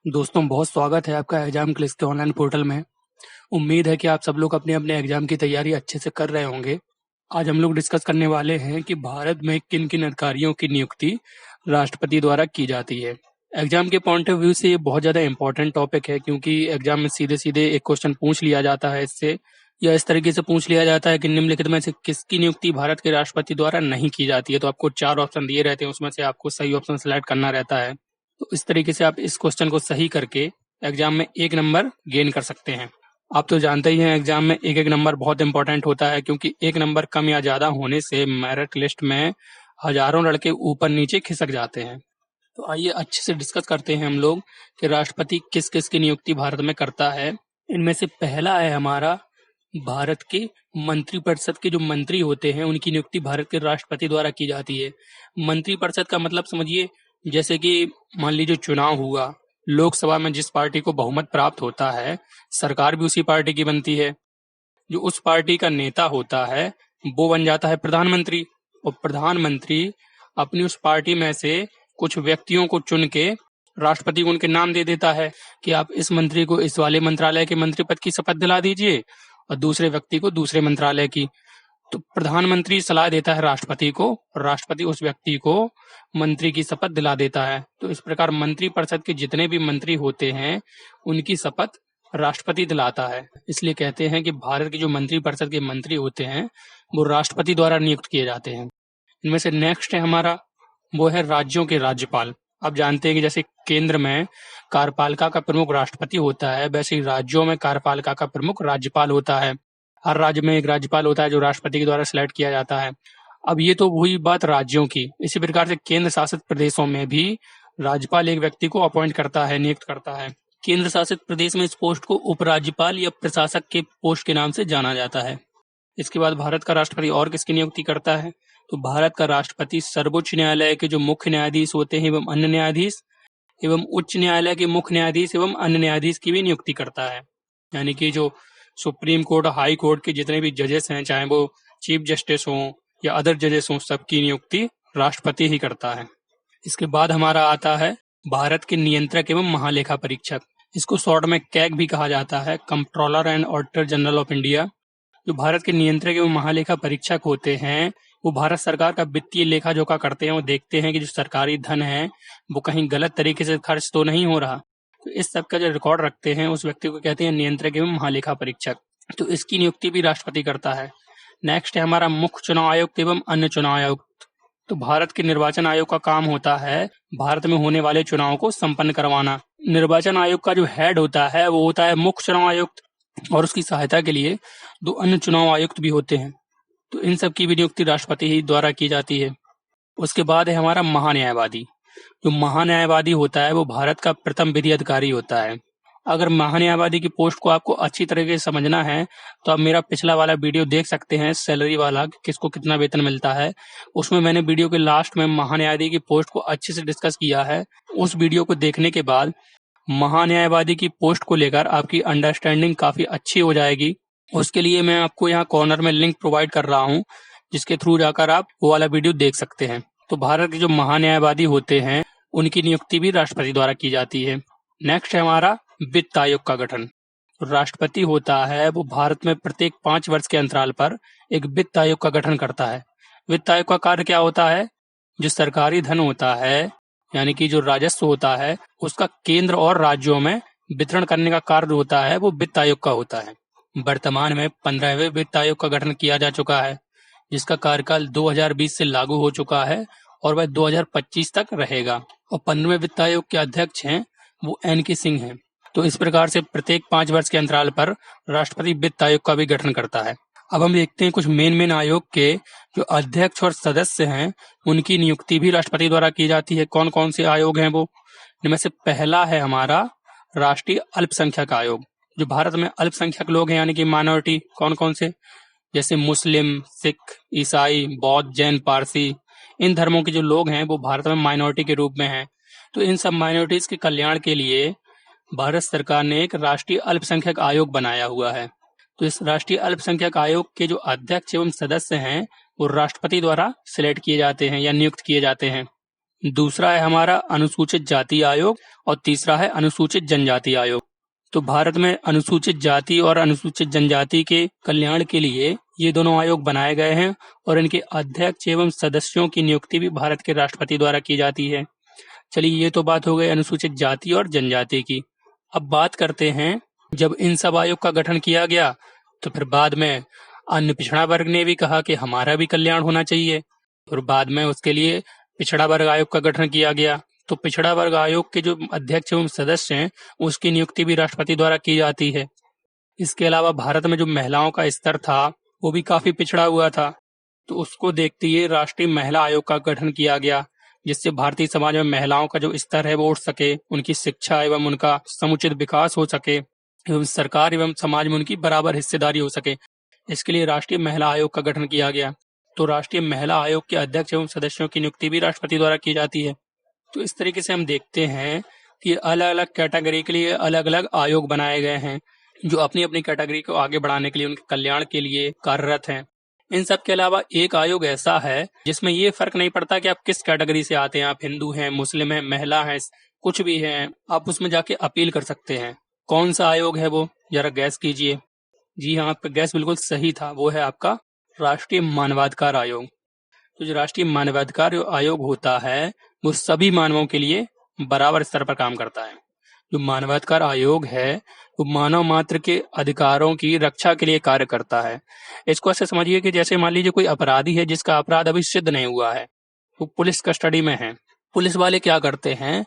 दोस्तों, बहुत स्वागत है आपका एग्जाम क्लिक्स के ऑनलाइन पोर्टल में। उम्मीद है कि आप सब लोग अपने अपने एग्जाम की तैयारी अच्छे से कर रहे होंगे। आज हम लोग डिस्कस करने वाले हैं कि भारत में किन किन अधिकारियों की नियुक्ति राष्ट्रपति द्वारा की जाती है। एग्जाम के पॉइंट ऑफ व्यू से ये बहुत ज़्यादा इंपॉर्टेंट टॉपिक है, क्योंकि एग्जाम में सीधे सीधे एक क्वेश्चन पूछ लिया जाता है इससे, या इस तरीके से पूछ लिया जाता है कि निम्नलिखित में से किसकी नियुक्ति भारत के राष्ट्रपति द्वारा नहीं की जाती है। तो आपको 4 ऑप्शन दिए रहते हैं, उसमें से आपको सही ऑप्शन सेलेक्ट करना रहता है। तो इस तरीके से आप इस क्वेश्चन को सही करके एग्जाम में 1 नंबर गेन कर सकते हैं। आप तो जानते ही हैं एग्जाम में एक नंबर बहुत इंपॉर्टेंट होता है, क्योंकि 1 नंबर कम या ज्यादा होने से मेरिट लिस्ट में हजारों लड़के ऊपर नीचे खिसक जाते हैं। तो आइए अच्छे से डिस्कस करते हैं हम लोग कि राष्ट्रपति किस किस की नियुक्ति भारत में करता है। इनमें से पहला है हमारा भारत के मंत्रिपरिषद के जो मंत्री होते हैं उनकी नियुक्ति भारत के राष्ट्रपति द्वारा की जाती है। मंत्रिपरिषद का मतलब समझिए, जैसे कि मान लीजिए चुनाव हुआ, लोकसभा में जिस पार्टी को बहुमत प्राप्त होता है सरकार भी उसी पार्टी की बनती है। जो उस पार्टी का नेता होता है वो बन जाता है प्रधानमंत्री, और प्रधानमंत्री अपनी उस पार्टी में से कुछ व्यक्तियों को चुन के राष्ट्रपति को उनके नाम दे देता है कि आप इस मंत्री को इस वाले मंत्रालय के मंत्री पद की शपथ दिला दीजिए और दूसरे व्यक्ति को दूसरे मंत्रालय की। तो प्रधानमंत्री सलाह देता है राष्ट्रपति को, और राष्ट्रपति उस व्यक्ति को मंत्री की शपथ दिला देता है। तो इस प्रकार मंत्रिपरिषद के जितने भी मंत्री होते हैं उनकी शपथ राष्ट्रपति दिलाता है। इसलिए कहते हैं कि भारत के जो मंत्रिपरिषद के मंत्री होते हैं वो राष्ट्रपति द्वारा नियुक्त किए जाते हैं। इनमें से नेक्स्ट है हमारा, वो है राज्यों के राज्यपाल। आप जानते हैं कि जैसे केंद्र में कार्यपालिका का प्रमुख राष्ट्रपति होता है, वैसे ही राज्यों में कार्यपालिका का प्रमुख राज्यपाल होता है। हर राज्य में एक राज्यपाल होता है जो राष्ट्रपति के द्वारा सिलेक्ट किया जाता है। अब ये तो हुई बात राज्यों की। इसी प्रकार से केंद्र शासित प्रदेशों में भी राज्यपाल एक व्यक्ति को अपॉइंट करता है, नियुक्त करता है। केंद्र शासित प्रदेश में इस पोस्ट को उपराज्यपाल या प्रशासक के पोस्ट के नाम से जाना जाता है। इसके बाद भारत का राष्ट्रपति और किसकी नियुक्ति करता है, तो भारत का राष्ट्रपति सर्वोच्च न्यायालय के जो मुख्य न्यायाधीश होते हैं एवं अन्य न्यायाधीश, एवं उच्च न्यायालय के मुख्य न्यायाधीश एवं अन्य न्यायाधीश की भी नियुक्ति करता है। यानी कि जो सुप्रीम कोर्ट, हाई कोर्ट के जितने भी जजेस हैं, चाहे वो चीफ जस्टिस हों या अदर जजेस हों, सबकी नियुक्ति राष्ट्रपति ही करता है। इसके बाद हमारा आता है भारत के नियंत्रक एवं महालेखा परीक्षक। इसको शॉर्ट में कैग भी कहा जाता है, controller and auditor general of India. जो भारत के नियंत्रक एवं महालेखा परीक्षक होते हैं वो भारत सरकार का वित्तीय लेखा जोखा करते हैं। वो देखते हैं कि जो सरकारी धन है वो कहीं गलत तरीके से खर्च तो नहीं हो रहा। तो इस सब का जो रिकॉर्ड रखते हैं उस व्यक्ति को कहते हैं नियंत्रक एवं महालेखा परीक्षक। तो इसकी नियुक्ति भी राष्ट्रपति करता है। नेक्स्ट है हमारा मुख्य चुनाव आयुक्त एवं अन्य चुनाव आयुक्त। तो भारत के निर्वाचन आयोग का काम होता है भारत में होने वाले चुनाव को संपन्न करवाना। निर्वाचन आयोग का जो हेड होता है वो होता है मुख्य चुनाव आयुक्त, और उसकी सहायता के लिए 2 अन्य चुनाव आयुक्त भी होते हैं। तो इन सब की भी नियुक्ति राष्ट्रपति ही द्वारा की जाती है। उसके बाद है हमारा महान्यायवादी। जो महान्यायवादी होता है वो भारत का प्रथम विधि अधिकारी होता है। अगर महान्यायवादी की पोस्ट को आपको अच्छी तरीके से समझना है तो आप मेरा पिछला वाला वीडियो देख सकते हैं, सैलरी वाला, किसको कितना वेतन मिलता है। उसमें मैंने वीडियो के लास्ट में महान्यायवादी की पोस्ट को अच्छे से डिस्कस किया है। उस वीडियो को देखने के बाद महान्यायवादी की पोस्ट को लेकर आपकी अंडरस्टैंडिंग काफी अच्छी हो जाएगी। उसके लिए मैं आपको यहाँ कॉर्नर में लिंक प्रोवाइड कर रहा हूँ, जिसके थ्रू जाकर आप वो वाला वीडियो देख सकते हैं। तो भारत के जो महान्यायवादी होते हैं उनकी नियुक्ति भी राष्ट्रपति द्वारा की जाती है। नेक्स्ट है हमारा वित्त आयोग का गठन। राष्ट्रपति होता है वो भारत में प्रत्येक 5 वर्ष के अंतराल पर एक वित्त आयोग का गठन करता है। वित्त आयोग का कार्य क्या होता है, जो सरकारी धन होता है यानी कि जो राजस्व होता है उसका केंद्र और राज्यों में वितरण करने का कार्य होता है वो वित्त आयोग का होता है। वर्तमान में 15वें वित्त आयोग का गठन किया जा चुका है, जिसका कार्यकाल 2020 से लागू हो चुका है और वह 2025 तक रहेगा। और 15वें वित्त आयोग के अध्यक्ष हैं वो NK सिंह हैं। तो इस प्रकार से प्रत्येक 5 वर्ष के अंतराल पर राष्ट्रपति वित्त आयोग का भी गठन करता है। अब हम देखते हैं कुछ मेन आयोग के जो अध्यक्ष और सदस्य हैं उनकी नियुक्ति भी राष्ट्रपति द्वारा की जाती है। कौन कौन से आयोग हैं वो, इनमें से पहला है हमारा राष्ट्रीय अल्पसंख्यक आयोग। जो भारत में अल्पसंख्यक लोग हैं यानी कि माइनॉरिटी, कौन कौन से, जैसे मुस्लिम, सिख, ईसाई, बौद्ध, जैन, पारसी, इन धर्मों के जो लोग हैं वो भारत में माइनॉरिटी के रूप में हैं। तो इन सब माइनॉरिटीज के कल्याण के लिए भारत सरकार ने एक राष्ट्रीय अल्पसंख्यक आयोग बनाया हुआ है। तो इस राष्ट्रीय अल्पसंख्यक आयोग के जो अध्यक्ष एवं सदस्य हैं वो राष्ट्रपति द्वारा सिलेक्ट किए जाते हैं या नियुक्त किए जाते हैं। दूसरा है हमारा अनुसूचित जाति आयोग और तीसरा है अनुसूचित जनजाति आयोग। तो भारत में अनुसूचित जाति और अनुसूचित जनजाति के कल्याण के लिए ये दोनों आयोग बनाए गए हैं और इनके अध्यक्ष एवं सदस्यों की नियुक्ति भी भारत के राष्ट्रपति द्वारा की जाती है। चलिए, ये तो बात हो गई अनुसूचित जाति और जनजाति की। अब बात करते हैं, जब इन सब आयोग का गठन किया गया तो फिर बाद में अन्य पिछड़ा वर्ग ने भी कहा कि हमारा भी कल्याण होना चाहिए, और बाद में उसके लिए पिछड़ा वर्ग आयोग का गठन किया गया। तो पिछड़ा वर्ग आयोग के जो अध्यक्ष एवं सदस्य हैं उसकी नियुक्ति भी राष्ट्रपति द्वारा की जाती है। इसके अलावा भारत में जो महिलाओं का स्तर था वो भी काफी पिछड़ा हुआ था, तो उसको देखते हुए राष्ट्रीय महिला आयोग का गठन किया गया, जिससे भारतीय समाज में महिलाओं का जो स्तर है वो उठ सके, उनकी शिक्षा एवं उनका समुचित विकास हो सके एवं सरकार एवं समाज में उनकी बराबर हिस्सेदारी हो सके। इसके लिए राष्ट्रीय महिला आयोग का गठन किया गया। तो राष्ट्रीय महिला आयोग के अध्यक्ष एवं सदस्यों की नियुक्ति भी राष्ट्रपति द्वारा की जाती है। तो इस तरीके से हम देखते हैं कि अलग अलग कैटेगरी के लिए अलग अलग आयोग बनाए गए हैं, जो अपनी अपनी कैटेगरी को आगे बढ़ाने के लिए, उनके कल्याण के लिए कार्यरत हैं। इन सब के अलावा एक आयोग ऐसा है जिसमें ये फर्क नहीं पड़ता कि आप किस कैटेगरी से आते हैं, आप हिंदू हैं, मुस्लिम हैं, महिला हैं, कुछ भी हैं, आप उसमें जाके अपील कर सकते हैं। कौन सा आयोग है वो, जरा गैस कीजिए। जी हाँ, आपका गैस बिल्कुल सही था, वो है आपका राष्ट्रीय मानवाधिकार आयोग। तो जो राष्ट्रीय मानवाधिकार आयोग होता है वो सभी मानवों के लिए बराबर स्तर पर काम करता है। जो मानवाधिकार आयोग है वो मानव मात्र के अधिकारों की रक्षा के लिए कार्य करता है। इसको ऐसे समझिए कि जैसे मान लीजिए कोई अपराधी है जिसका अपराध अभी सिद्ध नहीं हुआ है, वो पुलिस कस्टडी में है। पुलिस वाले क्या करते हैं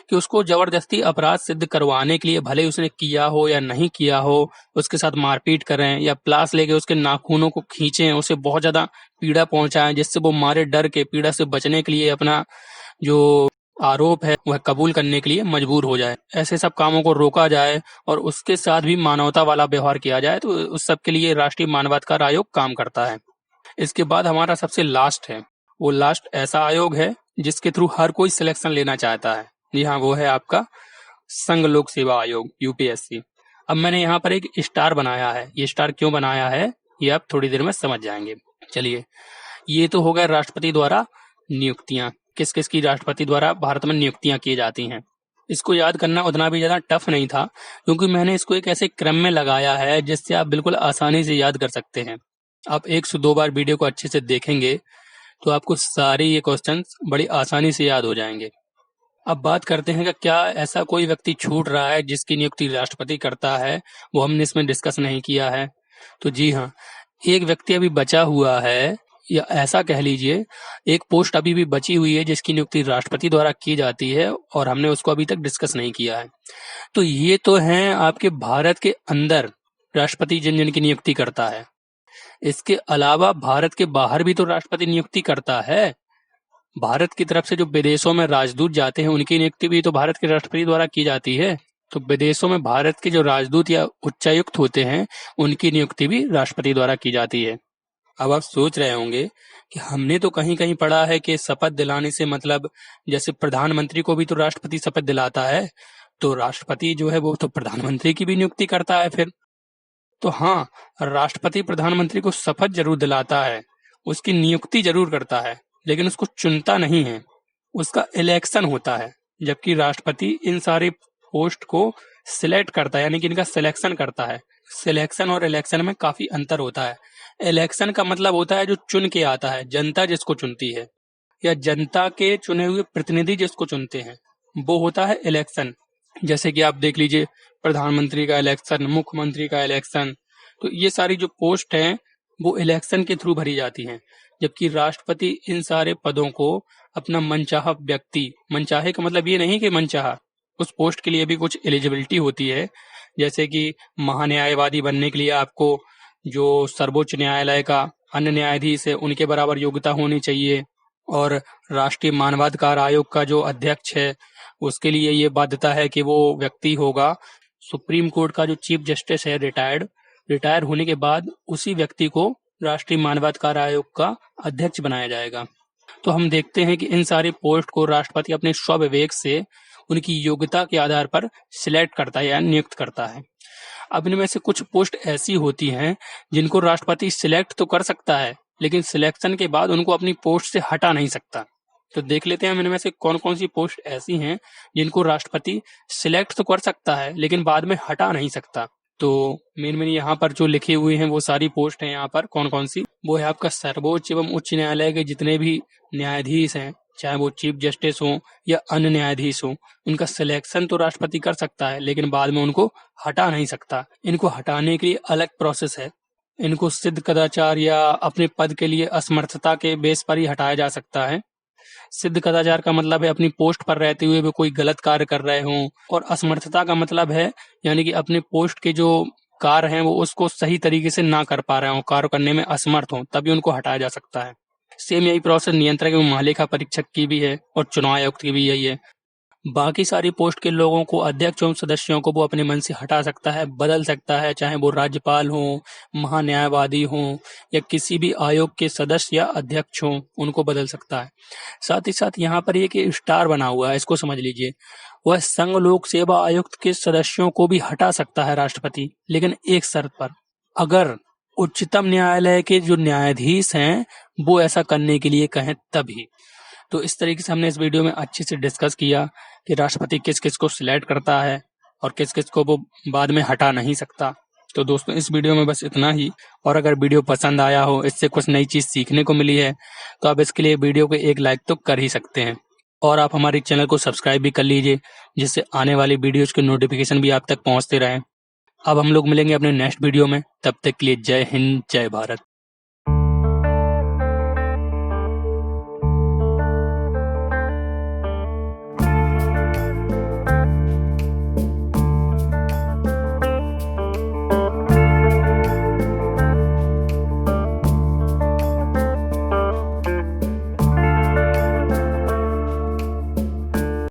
कि उसको जबरदस्ती अपराध सिद्ध करवाने के लिए, भले उसने किया हो या नहीं किया हो, उसके साथ मारपीट करें या प्लास लेके उसके नाखूनों को खींचें, उसे बहुत ज्यादा पीड़ा पहुंचाएं, जिससे वो मारे डर के पीड़ा से बचने के लिए अपना जो आरोप है वह कबूल करने के लिए मजबूर हो जाए। ऐसे सब कामों को रोका जाए और उसके साथ भी मानवता वाला व्यवहार किया जाए, तो उस सब के लिए राष्ट्रीय मानवाधिकार आयोग काम करता है। इसके बाद हमारा सबसे लास्ट है, वो लास्ट ऐसा आयोग है जिसके थ्रू हर कोई सिलेक्शन लेना चाहता है। जी हाँ, वो है आपका संघ लोक सेवा आयोग, यूपीएससी। अब मैंने यहाँ पर एक स्टार बनाया है, ये स्टार क्यों बनाया है ये आप थोड़ी देर में समझ जाएंगे। चलिए, ये तो हो गया राष्ट्रपति द्वारा नियुक्तियां, किस किस की राष्ट्रपति द्वारा भारत में नियुक्तियां की जाती हैं। इसको याद करना उतना भी ज्यादा टफ नहीं था, क्योंकि मैंने इसको एक ऐसे क्रम में लगाया है जिससे आप बिल्कुल आसानी से याद कर सकते हैं। आप 1 से 2 बार वीडियो को अच्छे से देखेंगे तो आपको सारे ये क्वेश्चंस बड़ी आसानी से याद हो जाएंगे। अब बात करते हैं कि क्या ऐसा कोई व्यक्ति छूट रहा है जिसकी नियुक्ति राष्ट्रपति करता है, वो हमने इसमें डिस्कस नहीं किया है। तो जी हाँ, एक व्यक्ति अभी बचा हुआ है, या ऐसा कह लीजिए एक पोस्ट अभी भी बची हुई है जिसकी नियुक्ति राष्ट्रपति द्वारा की जाती है और हमने उसको अभी तक डिस्कस नहीं किया है। तो ये तो हैं आपके भारत के अंदर राष्ट्रपति जिन जिन की नियुक्ति करता है। इसके अलावा भारत के बाहर भी तो राष्ट्रपति नियुक्ति करता है। भारत की तरफ से जो विदेशों में राजदूत जाते हैं उनकी नियुक्ति भी तो भारत के राष्ट्रपति द्वारा की जाती है। तो विदेशों में भारत के जो राजदूत या उच्चायुक्त होते हैं उनकी नियुक्ति भी राष्ट्रपति द्वारा की जाती है। अब आप सोच रहे होंगे कि हमने तो कहीं कहीं पढ़ा है कि शपथ दिलाने से मतलब, जैसे प्रधानमंत्री को भी तो राष्ट्रपति शपथ दिलाता है, तो राष्ट्रपति जो है वो तो प्रधानमंत्री की भी नियुक्ति करता है फिर। तो हाँ, राष्ट्रपति प्रधानमंत्री को शपथ जरूर दिलाता है, उसकी नियुक्ति जरूर करता है, लेकिन उसको चुनता नहीं है, उसका इलेक्शन होता है। जबकि राष्ट्रपति इन सारे पोस्ट को सिलेक्ट करता है, यानी कि इनका सिलेक्शन करता है। सिलेक्शन और इलेक्शन में काफी अंतर होता है। इलेक्शन का मतलब होता है जो चुन के आता है, जनता जिसको चुनती है, या जनता के चुने हुए प्रतिनिधि जिसको चुनते हैं, वो होता है इलेक्शन। जैसे कि आप देख लीजिए प्रधानमंत्री का इलेक्शन, मुख्यमंत्री का इलेक्शन, तो ये सारी जो पोस्ट हैं वो इलेक्शन के थ्रू भरी जाती हैं। जबकि राष्ट्रपति इन सारे पदों को अपना मनचाहा व्यक्ति, मनचाहे का मतलब ये नहीं कि मनचाहा, उस पोस्ट के लिए भी कुछ एलिजिबिलिटी होती है। जैसे कि महान्यायवादी बनने के लिए आपको जो सर्वोच्च न्यायालय का अन्य न्यायाधीश है उनके बराबर योग्यता होनी चाहिए, और राष्ट्रीय मानवाधिकार आयोग का जो अध्यक्ष है उसके लिए ये बाध्यता है कि वो व्यक्ति होगा सुप्रीम कोर्ट का जो चीफ जस्टिस है रिटायर होने के बाद उसी व्यक्ति को राष्ट्रीय मानवाधिकार आयोग का अध्यक्ष बनाया जाएगा। तो हम देखते हैं कि इन सारे पोस्ट को राष्ट्रपति अपने स्वविवेक से उनकी योग्यता के आधार पर सिलेक्ट करता है या नियुक्त करता है। अब इनमें से कुछ पोस्ट ऐसी होती हैं जिनको राष्ट्रपति सिलेक्ट तो कर सकता है, लेकिन सिलेक्शन के बाद उनको अपनी पोस्ट से हटा नहीं सकता। तो देख लेते हैं हम इनमें से कौन कौन सी पोस्ट ऐसी हैं जिनको राष्ट्रपति सिलेक्ट तो कर सकता है लेकिन बाद में हटा नहीं सकता। तो मेन यहाँ पर जो लिखे हुए हैं वो सारी पोस्ट हैं यहाँ पर कौन कौन सी, वो है आपका सर्वोच्च एवं उच्च न्यायालय के जितने भी न्यायाधीश हैं, चाहे वो चीफ जस्टिस हो या अन्य न्यायाधीश हो, उनका सिलेक्शन तो राष्ट्रपति कर सकता है लेकिन बाद में उनको हटा नहीं सकता। इनको हटाने के लिए अलग प्रोसेस है। इनको सिद्ध कदाचार या अपने पद के लिए असमर्थता के बेस पर ही हटाया जा सकता है। सिद्ध कदाचार का मतलब है अपनी पोस्ट पर रहते हुए भी कोई गलत कार्य कर रहे हों, और असमर्थता का मतलब है यानी कि अपने पोस्ट के जो कार्य हैं वो उसको सही तरीके से ना कर पा रहे हों, कार्य करने में असमर्थ हों, तभी उनको हटाया जा सकता है। सेम यही प्रोसेस नियंत्रक एवं महालेखा परीक्षक की भी है और चुनाव आयुक्त की भी यही है। बाकी सारी पोस्ट के लोगों को, अध्यक्ष एवं सदस्यों को वो अपने मन से हटा सकता है, बदल सकता है, चाहे वो राज्यपाल हो, महान्यायवादी हो या किसी भी आयोग के सदस्य या अध्यक्ष हो, उनको बदल सकता है। साथ ही साथ यहाँ पर एक स्टार बना हुआ है, इसको समझ लीजिए। वह संघ लोक सेवा आयुक्त के सदस्यों को भी हटा सकता है राष्ट्रपति, लेकिन एक शर्त पर, अगर उच्चतम न्यायालय के जो न्यायाधीश हैं वो ऐसा करने के लिए कहें तभी। तो इस तरीके से हमने इस वीडियो में अच्छे से डिस्कस किया कि राष्ट्रपति किस किस को सिलेक्ट करता है और किस किस को वो बाद में हटा नहीं सकता। तो दोस्तों इस वीडियो में बस इतना ही, और अगर वीडियो पसंद आया हो, इससे कुछ नई चीज़ सीखने को मिली है, तो आप इसके लिए वीडियो को एक लाइक तो कर ही सकते हैं, और आप हमारे चैनल को सब्सक्राइब भी कर लीजिए, जिससे आने वाली वीडियोज़ के नोटिफिकेशन भी आप तक पहुँचते रहें। अब हम लोग मिलेंगे अपने नेक्स्ट वीडियो में, तब तक के लिए जय हिंद, जय भारत।